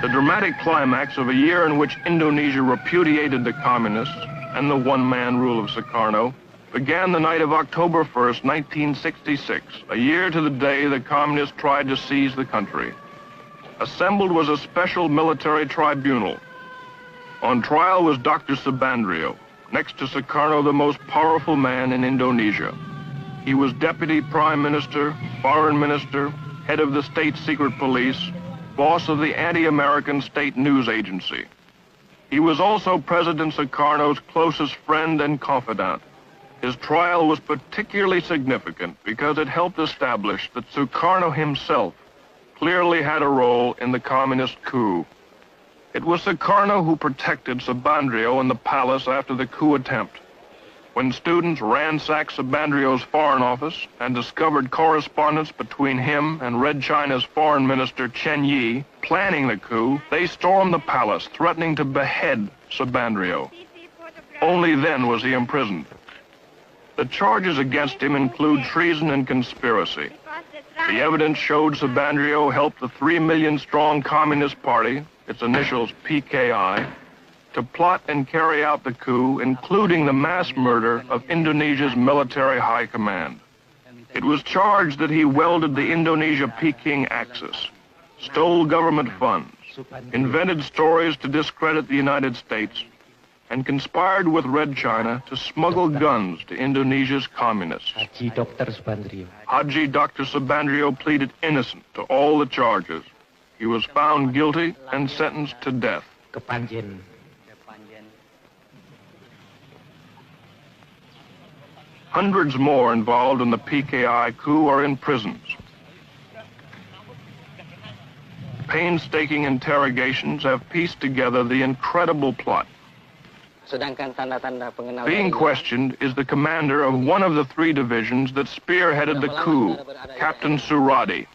The dramatic climax of a year in which Indonesia repudiated the communists and the one-man rule of Sukarno began the night of October 1st, 1966, a year to the day the communists tried to seize the country. Assembled was a special military tribunal. On trial was Dr. Subandrio, next to Sukarno the most powerful man in Indonesia. He was Deputy Prime Minister, Foreign Minister, head of the State Secret Police, boss of the anti-American state news agency. He was also President Sukarno's closest friend and confidant. His trial was particularly significant because it helped establish that Sukarno himself clearly had a role in the communist coup. It was Sukarno who protected Subandrio in the palace after the coup attempt. When students ransacked Subandrio's foreign office and discovered correspondence between him and Red China's foreign minister Chen Yi planning the coup, they stormed the palace, threatening to behead Subandrio. Only then was he imprisoned. The charges against him include treason and conspiracy. The evidence showed Subandrio helped the 3 million-strong Communist Party, its initials PKI, to plot and carry out the coup, including the mass murder of Indonesia's military high command. It was charged that he welded the Indonesia-Peking axis, stole government funds, invented stories to discredit the United States, and conspired with Red China to smuggle guns to Indonesia's communists. Haji Dr. Subandrio pleaded innocent to all the charges. He was found guilty and sentenced to death. Hundreds more involved in the PKI coup are in prisons. Painstaking interrogations have pieced together the incredible plot. Being questioned is the commander of one of the 3 divisions that spearheaded the coup, Captain Suradi.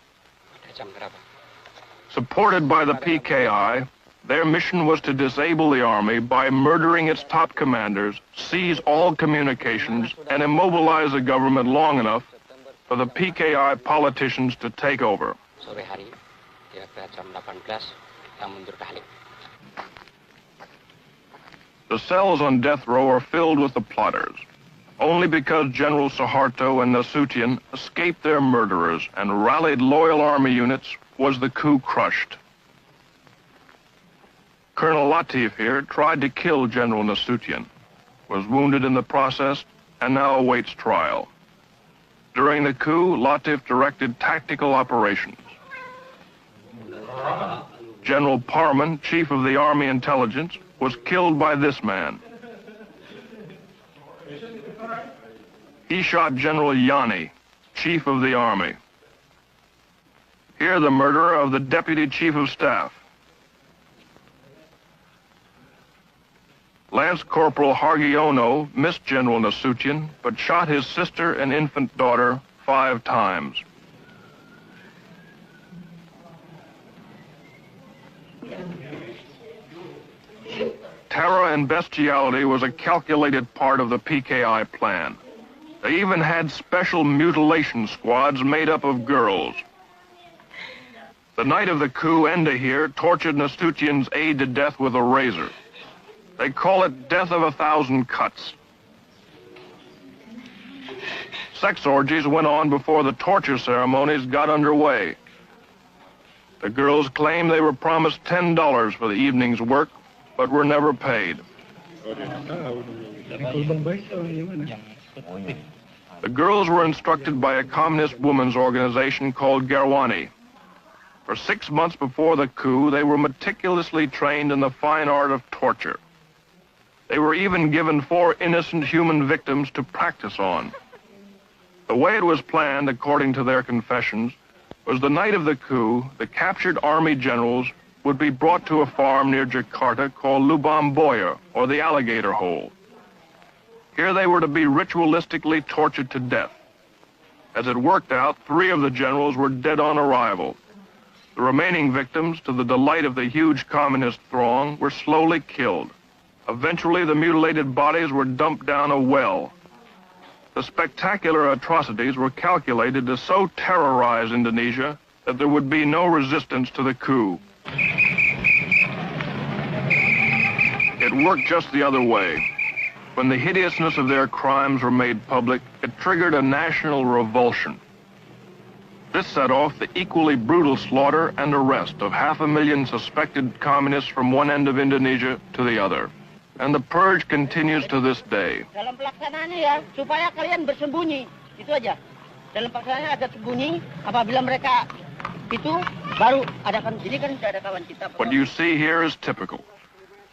Supported by the PKI, their mission was to disable the army by murdering its top commanders, seize all communications, and immobilize the government long enough for the PKI politicians to take over. The cells on death row are filled with the plotters. Only because General Suharto and Nasution escaped their murderers and rallied loyal army units was the coup crushed. Colonel Latif here tried to kill General Nasution, was wounded in the process, and now awaits trial. During the coup, Latif directed tactical operations. General Parman, chief of the Army Intelligence, was killed by this man. He shot General Yani, chief of the army. Here the murderer of the deputy chief of staff. Lance Corporal Hargiono missed General Nasution, but shot his sister and infant daughter 5 times. Terror and bestiality was a calculated part of the PKI plan. They even had special mutilation squads made up of girls. The night of the coup, Enda here tortured Nasution's aide to death with a razor. They call it death of 1,000 cuts. Sex orgies went on before the torture ceremonies got underway. The girls claimed they were promised $10 for the evening's work, but were never paid. The girls were instructed by a communist women's organization called Garwani. For 6 months before the coup, they were meticulously trained in the fine art of torture. They were even given 4 innocent human victims to practice on. The way it was planned, according to their confessions, was the night of the coup, the captured army generals would be brought to a farm near Jakarta called Lubang Buaya, or the Alligator Hole. Here they were to be ritualistically tortured to death. As it worked out, 3 of the generals were dead on arrival. The remaining victims, to the delight of the huge communist throng, were slowly killed. Eventually, the mutilated bodies were dumped down a well. The spectacular atrocities were calculated to so terrorize Indonesia that there would be no resistance to the coup. worked just the other way. When the hideousness of their crimes were made public, it triggered a national revulsion. This set off the equally brutal slaughter and arrest of 500,000 suspected communists from one end of Indonesia to the other. And the purge continues to this day. Dalam pelaksanaannya ya, supaya kalian bersembunyi. Itu aja. Dalam pelaksanaannya agar sembunyi, apabila mereka itu baru adakan, ini kan sudah ada kawan kita. What you see here is typical.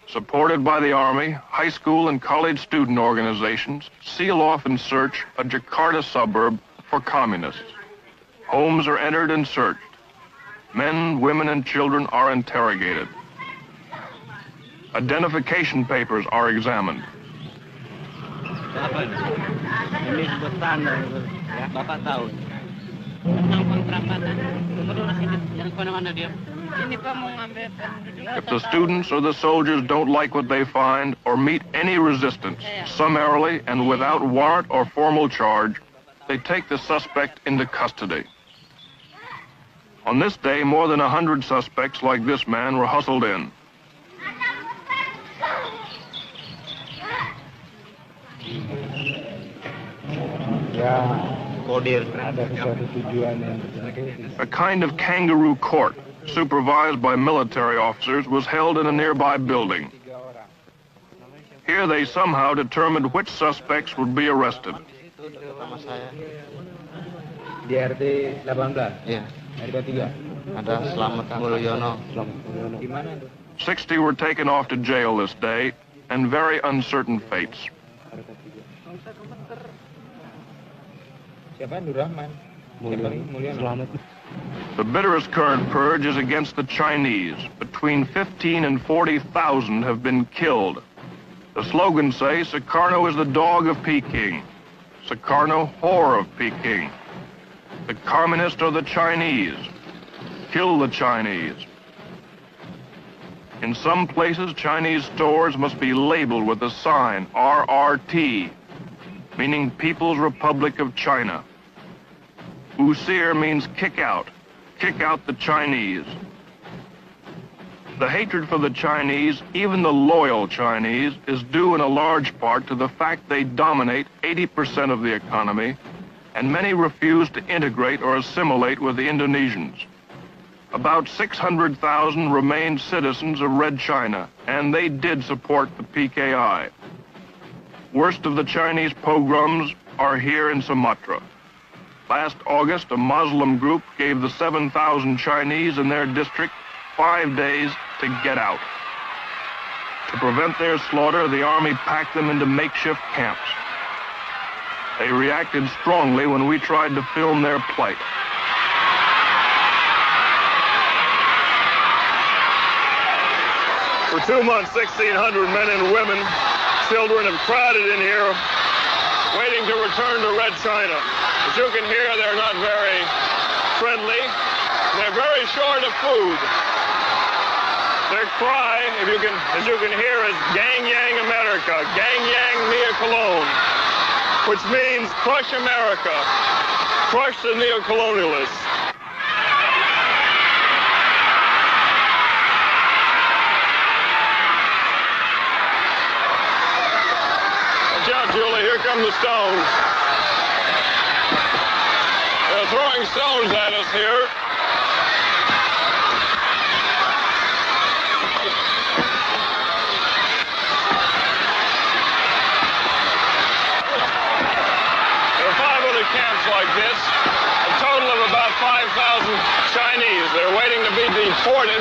Supported by the Army, high school and college student organizations seal off and search a Jakarta suburb for communists. Homes are entered and searched. Men, women, and children are interrogated. Identification papers are examined. Ini sebutan Bapak tahun. Tentang pengkerapatan. Yang mana dia? Ini Pak mau ngambil. If the students or the soldiers don't like what they find or meet any resistance, summarily and without warrant or formal charge, they take the suspect into custody. On this day, more than 100 suspects like this man were hustled in. A kind of kangaroo court, supervised by military officers, was held in a nearby building. Here they somehow determined which suspects would be arrested. Di RT 18? Iya. RT 3? Ada Selamat Mulyono. 60 were taken off to jail this day, and very uncertain fates. Siapa? Nur Rahman. Mulyono. The bitterest current purge is against the Chinese. Between 15 and 40,000 have been killed. The slogans say, Sukarno is the dog of Peking. Sukarno, whore of Peking. The communists are the Chinese. Kill the Chinese. In some places, Chinese stores must be labeled with the sign RRT, meaning People's Republic of China. Usir means kick out the Chinese. The hatred for the Chinese, even the loyal Chinese, is due in a large part to the fact they dominate 80% of the economy, and many refuse to integrate or assimilate with the Indonesians. About 600,000 remained citizens of Red China, and they did support the PKI. Worst of the Chinese pogroms are here in Sumatra. Last August, a Muslim group gave the 7,000 Chinese in their district 5 days to get out. To prevent their slaughter, the army packed them into makeshift camps. They reacted strongly when we tried to film their plight. For 2 months, 1,600 men and women, children have crowded in here, waiting to return to Red China. As you can hear, they're not very friendly. They're very short of food. Their cry, as you can hear, is Gang Yang America, Gang Yang Nia Cologne, which means crush America, crush the neo-colonialists. Watch out, Julie, here come the stones. They're throwing stones at us here. Camps like this, a total of about 5,000 Chinese. They're waiting to be deported.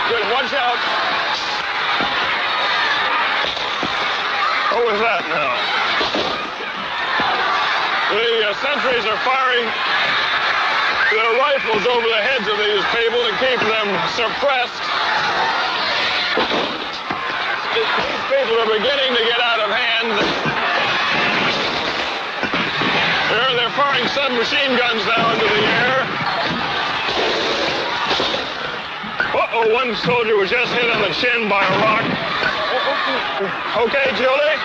Good, watch out. What was that now? The sentries are firing their rifles over the heads of these people to keep them suppressed. These people are beginning to get out of hand. They're firing submachine guns now into the air. Uh-oh, one soldier was just hit on the chin by a rock. Okay, Julie?